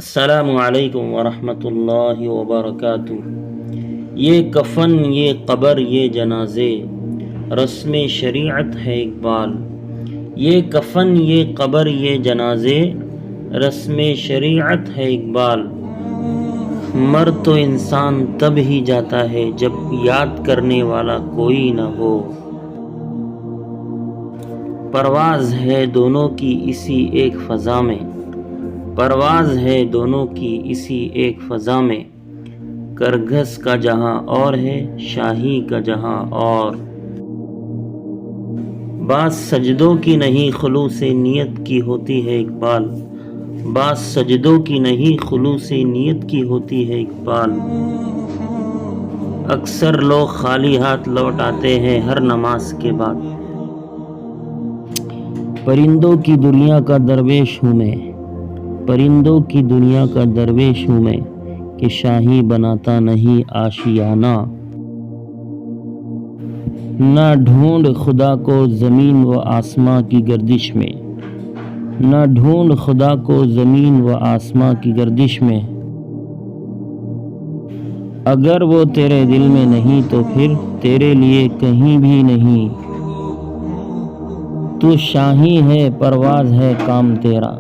السلام علیکم ورحمۃ اللہ وبرکاتہ۔ یہ کفن، یہ قبر، یہ جنازے، رسم شریعت ہے اقبال۔ یہ کفن، یہ قبر، یہ جنازے، رسم شریعت ہے اقبال۔ مر تو انسان تب ہی جاتا ہے جب یاد کرنے والا کوئی نہ ہو۔ پرواز ہے دونوں کی اسی ایک فضا میں، پرواز ہے دونوں کی اسی ایک فضا میں، کرگھس کا جہاں اور ہے، شاہی کا جہاں اور۔ بعض سجدوں کی نہیں خلوص نیت کی ہوتی ہے اقبال، بعض سجدوں کی نہیں خلوص نیت کی ہوتی ہے اقبال۔ اکثر لوگ خالی ہاتھ لوٹ آتے ہیں ہر نماز کے بعد۔ پرندوں کی دنیا کا درویش ہوں میں، پرندوں کی دنیا کا درویش ہوں میں، کہ شاہی بناتا نہیں آشیانہ۔ نہ ڈھونڈ خدا کو زمین و آسماں کی گردش میں، نہ ڈھونڈ خدا کو زمین و آسماں کی گردش میں۔ اگر وہ تیرے دل میں نہیں تو پھر تیرے لیے کہیں بھی نہیں۔ تو شاہی ہے پرواز ہے کام تیرا،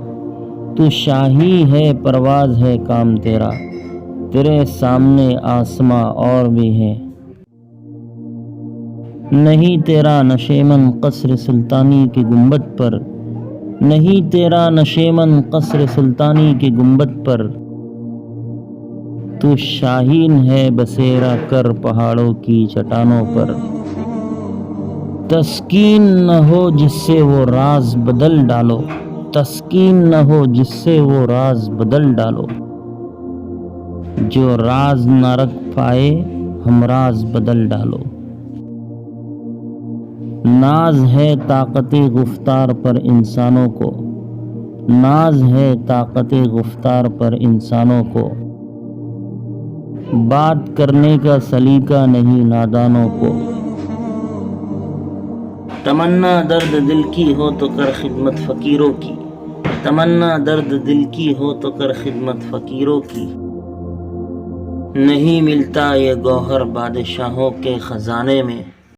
تو شاہی ہے پرواز ہے کام تیرا، تیرے سامنے آسماں اور بھی ہے۔ نہیں تیرا نشیمن قصر سلطانی کے گنبد پر، نہیں تیرا نشیمن قصر سلطانی کے گنبد پر۔ تو شاہین ہے بسیرا کر پہاڑوں کی چٹانوں پر۔ تسکین نہ ہو جس سے وہ راز بدل ڈالو، تسکین نہ ہو جس سے وہ راز بدل ڈالو۔ جو راز نہ رکھ پائے ہم راز بدل ڈالو۔ ناز ہے طاقت گفتار پر انسانوں کو، ناز ہے طاقت گفتار پر انسانوں کو، بات کرنے کا سلیقہ نہیں نادانوں کو۔ تمنا درد دل کی ہو تو کر خدمت فقیروں کی، تمنا درد دل کی ہو تو کر خدمت فقیروں کی۔ نہیں ملتا یہ گوہر بادشاہوں کے خزانے میں،